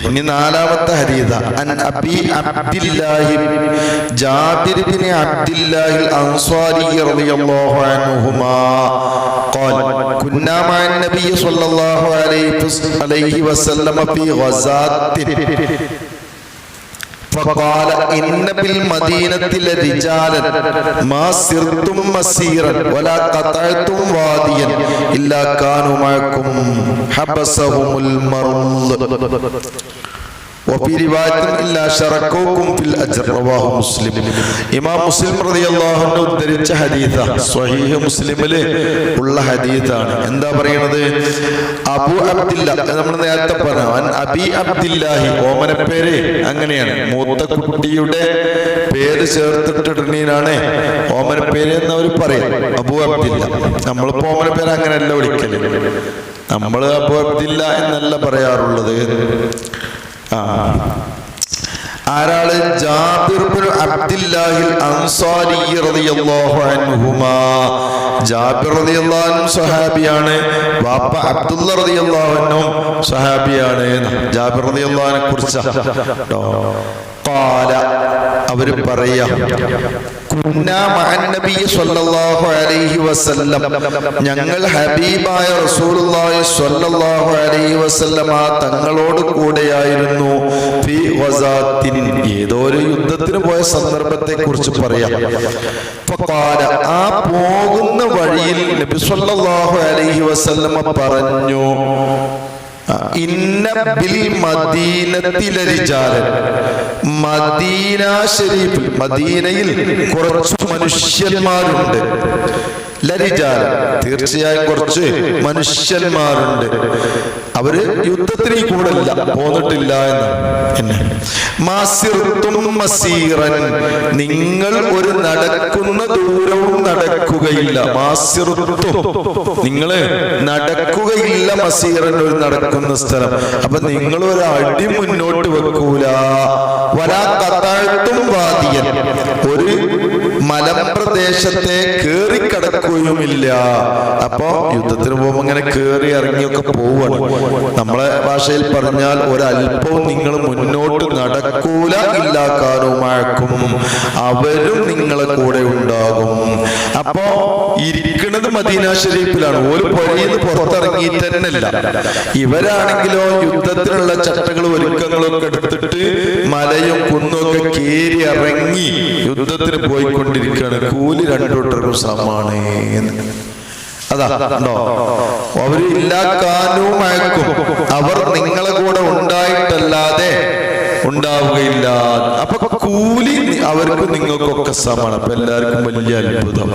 ഇനി നാലാമത്തെ ഹദീസ് അൻ അബി അബ്ദില്ലാഹി ജാബിർ ഇബ്നു അബ്ദില്ലാഹിൽ അൻസാരി റളിയല്ലാഹു അൻഹുമാ قال كنا مع النبي صلى الله عليه وسلم في غزاة فقال إن بالمدينة لرجالا ما سرتم مسيرا ولا قطعتم واديا إلا كانوا معكم حبسهم المرض وفي رواية إلا شركوكم في الأجر رواه مسلم. ഇമാം മുസ്ലിം റളിയല്ലാഹു അൻഹു ഉദ്ധരിച്ച ഹദീസാ, സ്വഹീഹ് മുസ്ലിമിലെ ഉള്ള ഹദീസാണ്. എന്താ പറയുന്നത്? അബു അബ്ദില്ല, നമ്മൾ നേരത്തെ പറഞ്ഞു, അബി അബ്ദില്ലാഹി, ഓമനപ്പേര് അങ്ങനെയാണ്. മൂത്ത കുട്ടിയുടെ പേര് ചേർത്തിട്ടിടണീനാണ് ഓമനപ്പേര് എന്നവർ പറയും, അബു അബ്ദില്ല. നമ്മളിപ്പോ ഓമനപ്പേര് അങ്ങനെയല്ല വിളിക്കല്, നമ്മൾ അബു അബ്ദില്ല എന്നല്ല പറയാറുള്ളത്. ആരാള്? ജാബിർ ഇബ്നു അബ്ദില്ലാഹിൽ അൻസാരി റളിയല്ലാഹു അൻഹുമാ. ജാബിർ റളിയല്ലാഹു അൻഹു സ്വഹാബിയാണ്, വാപ്പ അബ്ദുല്ല റളിയല്ലാഹു അൻഹു സ്വഹാബിയാണ്. ജാബിർ റളിയല്ലാഹു അൻഹുവിനെ കുറിച്ച് ഖാല, അവർ പറയാ, കുന്നാ മഅൻ നബി സ്വല്ലല്ലാഹു അലൈഹി വസല്ലം, ഞങ്ങൾ ഹബീബായ റസൂലുള്ളാഹി സ്വല്ലല്ലാഹു അലൈഹി വസല്ലമ തങ്ങളോട് കൂടെയായിരുന്നു. ഫി ഗസാത്തിൻ, ഏതോ ഒരു യുദ്ധത്തിന് പോയ സന്ദർഭത്തെ കുറിച്ച് പറയാം. ഫഖാല, ആ പോകുന്ന വഴിയിൽ നബി സ്വല്ലല്ലാഹു അലൈഹി വസല്ലമ പറഞ്ഞു, ഇന്ന ബിൽ മദീനത്തിലെ റിജാലൻ, മദീന ശരീഫിൽ, മദീനയിൽ കുറച്ച് മനുഷ്യന്മാരുണ്ട്. ലരിജാലൻ, തീർച്ചയായും കുറച്ച് മനുഷ്യന്മാരുണ്ട്. അവര് യുദ്ധത്തിന് കൂടല്ല, പോന്നിട്ടില്ല എന്ന്. മാസിർത്തും മസീറൻ, നിങ്ങൾ ഒരു നടക്കുന്ന ദൂരവും നടക്കുകയില്ല. മാസിർത്തും, നിങ്ങള് നടക്കുകയില്ല. മസീറൻ, ഒരു നടക്കുന്ന സ്ഥലം. അപ്പൊ നിങ്ങൾ ഒരു അടി മുന്നോട്ട് വെക്കൂല. വലാ ഖതഅതും വാദിയൻ, ഒരു മലമ്പ്രദേശത്തെ കേറിക്കടക്കുകയുമില്ല. അപ്പൊ യുദ്ധത്തിന് പോകുമ്പോ ഇങ്ങനെ കേറി ഇറങ്ങിയൊക്കെ പോവാണ്. നമ്മളെ ഭാഷയിൽ പറഞ്ഞാൽ ഒരല്പവും നിങ്ങൾ മുന്നോട്ട് നടക്കൂല. ഇല്ലാക്കാനുമാക്കും, അവരും നിങ്ങളെ കൂടെ ഉണ്ടാകും. അപ്പോ ഇരിക്കുന്നത് മദീന ഷരീഫിലാണ്. ഒരു പൊഴിന്ന് പുറത്തിറങ്ങിയിട്ട് തന്നെയല്ല. ഇവരാണെങ്കിലോ യുദ്ധത്തിനുള്ള ചട്ടകളും ഒരുക്കങ്ങളും ഒക്കെ എടുത്തിട്ട് മലയും കുന്നും ഒക്കെ കേറി ഇറങ്ങി യുദ്ധത്തിന് പോയിക്കൊണ്ടിരിക്കുകയാണ്. കൂലി രണ്ടോട്ടർക്കും സമമാണ്. അതാണ്ടോ, അവര് ഇല്ലാക്കാനും അയക്കും, അവർ നിങ്ങളെ കൂടെ ഉണ്ടായിട്ടല്ലാതെ ഉണ്ടാവുകയില്ല. അപ്പൊ കൂലി അവർക്കും നിങ്ങൾക്കൊക്കെ സമാണ്. അപ്പൊ എല്ലാവർക്കും വലിയ അത്ഭുതം.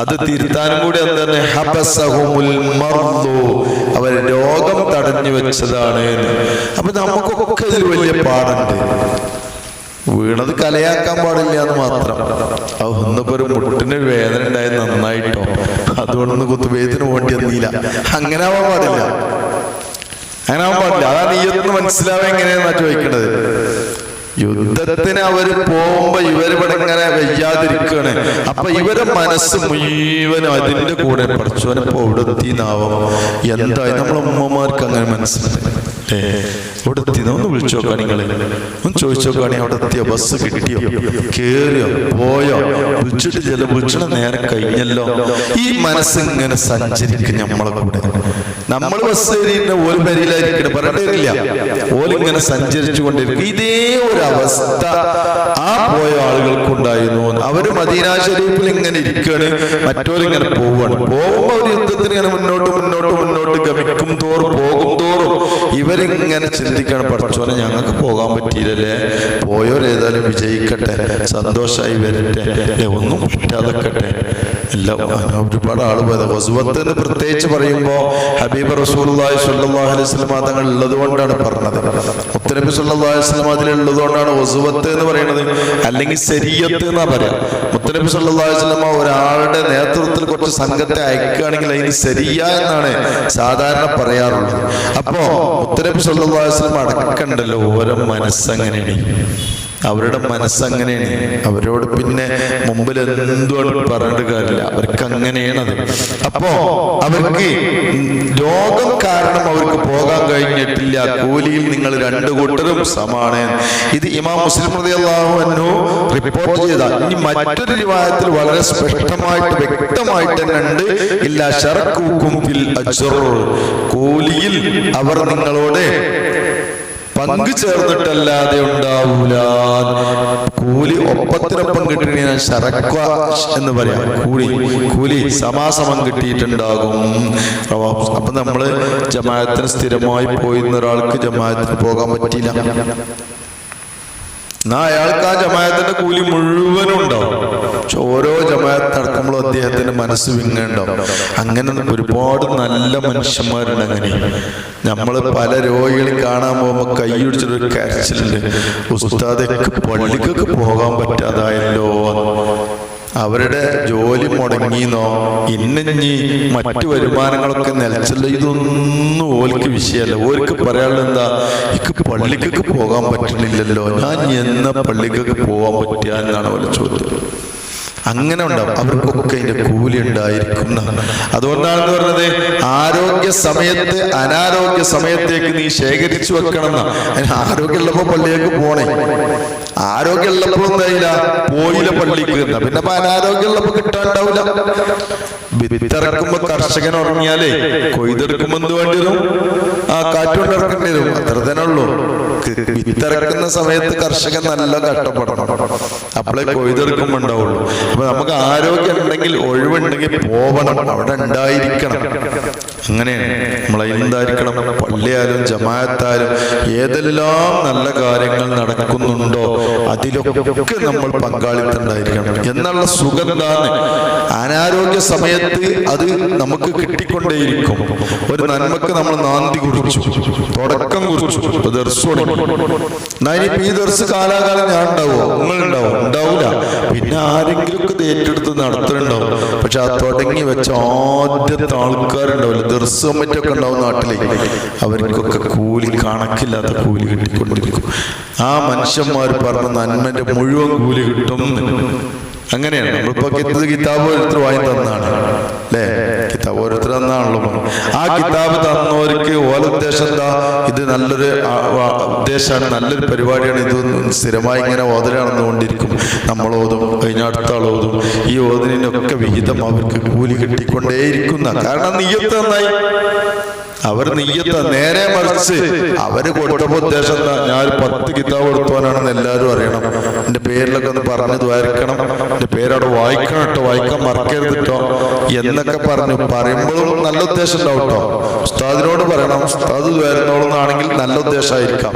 അത് തിരുത്താനും കൂടി എന്താണ്? ഹബസഹുമുൽ മർദു, അവർ രോഗം തടഞ്ഞു വെച്ചതാണ്. അപ്പൊ നമുക്കൊക്കെ ഇതിൽ വലിയ പാടുണ്ട്. വീണത് കലയാക്കാൻ പാടില്ല എന്ന് മാത്രം. ഒന്നിപ്പോ ഒരു മുട്ടിന് വേദന ഉണ്ടായത് നന്നായിട്ടോ, അതുകൊണ്ടൊന്ന് കുത്തുവേദന വേണ്ടി വന്നില്ല. അങ്ങനെ ആവാൻ പാടില്ല, അങ്ങനെ ആവാൻ പാടില്ല. അതാ നീയൊന്ന് മനസ്സിലാവാൻ എങ്ങനെയാന്നാ ചോദിക്കണത്. യുദ്ധത്തിന് അവര് പോകുമ്പോ ഇവരിവിടെ ഇങ്ങനെ വയ്യാതിരിക്കുകയാണ്. അപ്പൊ ഇവരെ മനസ്സ് മുഴുവനും അതിന്റെ കൂടെ പഠിച്ചവനെ ഇപ്പൊ ഇവിടെ എത്തിന്നാവും. എന്തായി നമ്മളെ ഉമ്മമാർക്ക് അങ്ങനെ മനസ്സിലായി. ഇവിടെ എത്തിയെന്ന് ഒന്ന് വിളിച്ചു നോക്കാം, നിങ്ങള് ഒന്ന് ചോദിച്ചു നോക്കുകയാണെങ്കിൽ അവിടെ എത്തിയോ, ബസ് കിട്ടിയോ, കേറിയോ, പോയോ, വിളിച്ചിട്ട് ചില വിളിച്ചണ നേരം കഴിഞ്ഞല്ലോ. ഈ മനസ്സിങ്ങനെ സഞ്ചരിക്കും നമ്മളെ കൂടെ. നമ്മൾ ബസ് കയറിയിട്ട് ഓല് പരിയിലായിരിക്കണം, പറഞ്ഞിട്ടില്ല. ഓലിങ്ങനെ സഞ്ചരിച്ചു കൊണ്ടിരിക്കും. ഇതേ ഒരു അവസ്ഥ ആ പോയ ആളുകൾക്കുണ്ടായിരുന്നു. അവര് മദീന ശരീഫിൽ ഇങ്ങനെ ഇരിക്കുകയാണ്, മറ്റോരിങ്ങനെ പോവുകയാണ്. പോകുമ്പോ ഒരു യുദ്ധത്തിന് ഇങ്ങനെ മുന്നോട്ട് മുന്നോട്ട് മുന്നോട്ട് ഗമിക്കും തോറും പോകും തോറും ഇവരിങ്ങനെ ചിന്തിക്കണം, പഠിച്ചോനെ ഞങ്ങൾക്ക് പോകാൻ പറ്റിയില്ലല്ലേ, പോയോരേതായാലും വിജയിക്കട്ടെ, സന്തോഷമായി വരട്ടെ, ഒന്നും പറ്റാതെക്കട്ടെ. എല്ലാം ഒരുപാട് ആള് പോയത്. ഗസ്വത്ത് എന്ന് പ്രത്യേകിച്ച് പറയുമ്പോൾ ഹബീബ് റസൂലുള്ളാഹി സ്വല്ലല്ലാഹു അലൈഹി വസല്ലം തങ്ങൾ ഉള്ളത് കൊണ്ടാണ് പറഞ്ഞത്. മുത്തനബി സ്വല്ലല്ലാഹു അലൈഹി വസല്ലം അതിലുള്ളത് കൊണ്ടാണ് ഗസ്വത്ത് എന്ന് പറയുന്നത്. അല്ലെങ്കിൽ ശരീഅത്ത് എന്നാ പറയാ. മുത്തനബി സ്വല്ലല്ലാഹു അലൈഹി വസല്ലം ഒരാളുടെ നേതൃത്വത്തിൽ കുറച്ച് സംഘത്തെ അയക്കുകയാണെങ്കിൽ അതിന് ശരിയ എന്നാണ് സാധാരണ പറയാറുള്ളത്. അപ്പോ മുത്തനബി സ്വല്ലല്ലാഹു അലൈഹി വസല്ലം അടക്കണ്ടല്ലോ ഓരോ മനസ്സങ്ങനെയാണ്. അവരുടെ മനസ്സങ്ങനെയാണ്. അവരോട് പിന്നെ മുമ്പിൽ എന്തുകൊണ്ട് പറഞ്ഞിട്ട് കാര്യമില്ല, അവർക്ക് അങ്ങനെയാണത്. അപ്പോ അവർക്ക് രോഗം കാരണം അവർക്ക് പോകാൻ കഴിഞ്ഞിട്ടില്ല. കൂലിയിൽ നിങ്ങൾ രണ്ടു കൂട്ടരും സമാണ്. ഇത് ഇമാം മുസ്ലിം റളിയല്ലാഹു അൻഹു റിപ്പോർട്ട് ചെയ്ത. ഇനി മറ്റൊരു റിവായത്തിൽ വളരെ സ്പഷ്ടമായിട്ട് വ്യക്തമായിട്ട് തന്നെ ഉണ്ട്, ഇല്ല ശറകൂകും ഫിൽ അജ്ർ, കൂലിയിൽ അവർ നിങ്ങളോട് പങ്കു ചേർന്നിട്ടല്ലാതെ ഉണ്ടാവൂല. കൂലി ഒപ്പത്തിനൊപ്പം കിട്ടണ ശറക്വ എന്ന് പറയാം. കൂലി സമാസമം കിട്ടിയിട്ടുണ്ടാകും. അപ്പൊ നമ്മള് ജമാഅത്തിന് സ്ഥിരമായി പോയിരുന്ന ഒരാൾക്ക് ജമാഅത്തിന് പോകാൻ പറ്റിയില്ല, എന്നാ അയാൾക്ക് ആ ജമാഅത്തിന്റെ കൂലി മുഴുവനും ഉണ്ടാവും. പക്ഷെ ഓരോ ജമാഅത്ത് നടക്കുമ്പോഴും അദ്ദേഹത്തിന്റെ മനസ്സ് വിങ്ങുണ്ടാവും. അങ്ങനെ ഒരുപാട് നല്ല മനുഷ്യന്മാരുണ്ട്. അങ്ങനെ നമ്മള് പല രോഗികളെ കാണാൻ പോകുമ്പോൾ കൈയൊടിച്ചിട്ടൊരു കരച്ചിലുണ്ട്, ഉസ്താദൊക്കെ പള്ളിക്കൊക്കെ പോകാൻ പറ്റാതായല്ലോ, അവരുടെ ജോലി മുടങ്ങിന്നോ, ഇന്നഞ്ഞി മറ്റു വരുമാനങ്ങളൊക്കെ നിലച്ചല്ല. ഇതൊന്നും ഓൽക്ക് വിഷയമല്ല. ഓൽക്ക് പറയാനുള്ള എന്താ, എനിക്ക് പള്ളിക്കൊക്കെ പോകാൻ പറ്റുന്നില്ലല്ലോ, ഞാൻ എന്നാ പള്ളിക്കൊക്കെ പോകാൻ പറ്റുക എന്നാണ് ഓല ചോദ്യം. അങ്ങനെ ഉണ്ടാവും. അവർക്കൊക്കെ അതിന്റെ കൂലി ഉണ്ടായിരിക്കും. അതുകൊണ്ടാണെന്ന് പറഞ്ഞത്, ആരോഗ്യ സമയത്ത് അനാരോഗ്യ സമയത്തേക്ക് നീ ശേഖരിച്ചു വെക്കണം എന്നാ. അതിന് ആരോഗ്യമുള്ളപ്പോ പള്ളിയേക്ക് പോണേ, ആരോഗ്യമുള്ളപ്പോ എന്തായില്ല പോയില്ല പള്ളിക്ക്. പിന്നെ അനാരോഗ്യമുള്ളപ്പോ കിട്ടാണ്ടാവില്ല. വിത്തിറക്കുമ്പോ കർഷകൻ ഉറങ്ങിയാലേ കൊയ്തെടുക്കുമ്പോ എന്ത് വേണ്ടി വരും, ആ കാറ്റുകൊണ്ട് ഇറക്കേണ്ടി വരും. അത്ര തന്നെ ഉള്ളൂ. വിത്തിറക്കുന്ന സമയത്ത് കർഷകൻ നല്ല കഷ്ടപ്പെടണം, അപ്പോഴേ കൊയ്തെടുക്കുമ്പോ ഉണ്ടാവുള്ളൂ. അപ്പൊ നമുക്ക് ആരോഗ്യം ഉണ്ടെങ്കിൽ, ഒഴിവുണ്ടെങ്കിൽ പോവണം, അവിടെ ഉണ്ടായിരിക്കണം. അങ്ങനെയാണ് നമ്മളെന്തായിരിക്കണം, പള്ളിയായാലും ജമാഅത്തായാലും ഏതെല്ലാം നല്ല കാര്യങ്ങൾ നടക്കുന്നുണ്ടോ അതിലൊക്കെ നമ്മൾ പങ്കാളിത്തം ഉണ്ടായിരിക്കണം എന്നുള്ള സുഖം എന്താണ്. അനാരോഗ്യ സമയത്ത് അത് നമുക്ക് കിട്ടിക്കൊണ്ടേയിരിക്കും. ഒരു നന്മക്ക് നമ്മൾ നാന്തി കുറിച്ചു, തുടക്കം കുറിച്ചു, ഇനിയിപ്പോ ഈ ദർസ് കാലാകാലം ഞാൻ ഉണ്ടാവോ, നിങ്ങളുണ്ടാവോ? ഉണ്ടാവൂല. പിന്നെ ആരെങ്കിലും ഏറ്റെടുത്ത് നടത്തുന്നുണ്ടാവും. പക്ഷെ ആ തുടങ്ങി വെച്ച ആദ്യത്തെ ആൾക്കാരുണ്ടാവില്ല, ദർസ് കമ്മിറ്റിയൊക്കെ ഉണ്ടാവും നാട്ടിലേക്ക്, അവർക്കൊക്കെ കൂലി കണക്കില്ലാത്ത കൂലി കിട്ടിക്കൊണ്ടിരിക്കും. ആ മനുഷ്യന്മാർ പറഞ്ഞ നന്മന്റെ മുഴുവൻ കൂലി കിട്ടും. അങ്ങനെയാണ്. നമ്മളിപ്പോ കിതാബ് ഓരോരുത്തർ വാങ്ങി തന്നാണ് അല്ലേ, കിതാബ് ഓരോരുത്തർ തന്നാണല്ലോ. ആ കിതാബ് തന്നവർക്ക് ഓല ഉദ്ദേശം എന്താ, ഇത് നല്ലൊരു ഉദ്ദേശമാണ്, നല്ലൊരു പരിപാടിയാണ്, ഇത് സ്ഥിരമായി ഇങ്ങനെ ഓതൽ നടന്നുകൊണ്ടിരിക്കും. നമ്മൾ ഓതും, കഴിഞ്ഞ അടുത്ത ആൾ ഓതും, ഈ ഓതിനൊക്കെ വിഹിതം അവർക്ക് കൂലി കിട്ടിക്കൊണ്ടേയിരിക്കുന്ന. കാരണം നിയ്യത്ത് നന്നായി, അവർ നെയ്യത്ത. നേരെ മറിച്ച് അവര് കൊടുത്തപ്പോ ഉദ്ദേശം എന്താ, ഞാൻ 10 കിതാബ് കൊടുത്തവനാണെന്ന് എല്ലാവരും അറിയണം, എന്റെ പേരിലൊക്കെ ഒന്ന് പറഞ്ഞ് ദ്വാരിക്കണം, എന്റെ പേരവിടെ വായിക്കണം കേട്ടോ, വായിക്കാൻ മറക്കരുത് കേട്ടോ എന്നൊക്കെ പറയുമ്പോഴും നല്ല ഉദ്ദേശം ഉണ്ടാവും കേട്ടോ. ഉസ്താദിനോട് പറയണം, ഉസ്താദ് ദ്വാരുന്നോളെന്നാണെങ്കിൽ നല്ല ഉദ്ദേശമായിരിക്കാം.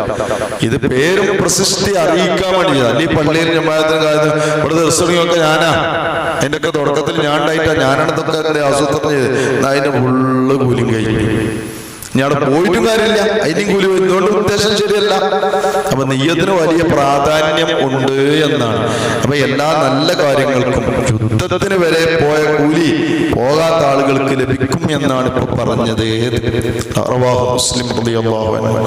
ഇത് പേരും പ്രശസ്തി അറിയിക്കാൻ വേണ്ടി. അല്ലെ പള്ളിയിൽ ജമാഅത്തിന് കാര്യം ഇവിടെ ദിവസങ്ങളൊക്കെ ഞാനാ, അതിന്റെ ഒക്കെ തുടക്കത്തിൽ ഞാൻ ഉണ്ടായിട്ടാ, ഞാനാണ് ഇതൊക്കെ എന്റെ ആസൂത്രണം ചെയ്ത്, അതിന്റെ ഫുള്ള് കൂലിയും കഴിഞ്ഞു. ഞാൻ പോയിട്ടും കാര്യമില്ല, അതിനും കൂലി വരുന്നതുകൊണ്ട് ഉദ്ദേശം ശരിയല്ല. അപ്പൊ നെയ്യത്തിന് വലിയ പ്രാധാന്യം ഉണ്ട് എന്നാണ്. അപ്പൊ എല്ലാ നല്ല കാര്യങ്ങൾക്കും യുദ്ധത്തിന് വരെ പോയ കൂലി പോകാത്ത ആളുകൾക്ക് ലഭിക്കും എന്നാണ് ഇപ്പൊ പറഞ്ഞത്. റവാഹു മുസ്ലിം റളിയല്ലാഹു അൻഹു.